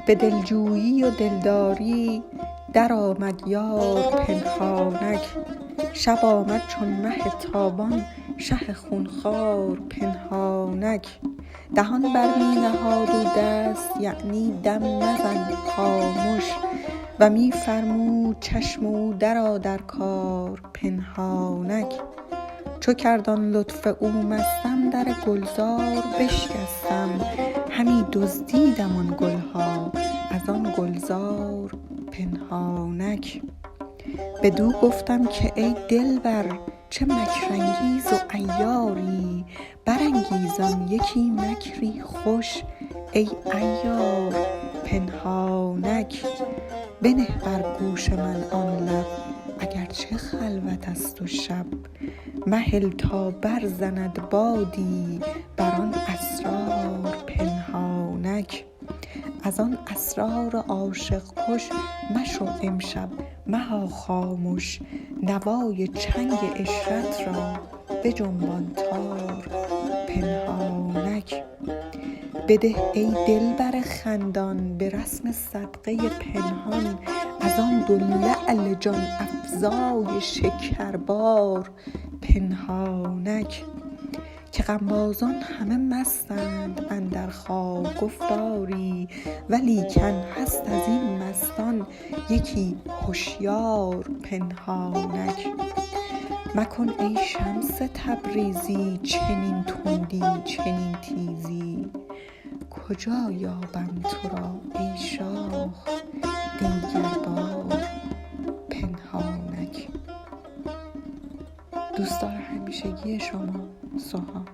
به دلجویی و دلداری در آمد یار پنهانک. شب آمد چون مه تابان شه خونخوار پنهانک. دهان بر می نهاد او دست یعنی دم مزن خامش. و می فرمود چشم او درآ در کار پنهانک. چو کرد آن لطف او مستم در گلزار بشکستم. همی دزدیدم آن گلها از آن گلزار پنهانک. بدو گفتم که ای دلبر چه مکرانگیز و عیاری. برانگیزم یکی مکری خوش ای عیار پنهانک. بنه بر گوش من آن لب اگر چه خلوت است و شب. مهل تا برزند بادی بر آن اسرار پنهانک. از آن اسرار عاشق کش مشو امشب مها خامش. نوای چنگ عشرت را بجنبان تار پنهانک. بده ای دلبر خندان به رسم صدقه پنهان. از آن دو لعل جان افزای شکربار پنهانک. که غمازان همه مستند اندر خواب گفت ولیکن هست از این مستان یکی هشیار پنهانک. مکن ای شمس تبریزی چنین تندی چنین تیزی. کجا یابم تو را ای شاخ دیگر بار پنهانک. دوستدار همیشگی شما، سوها.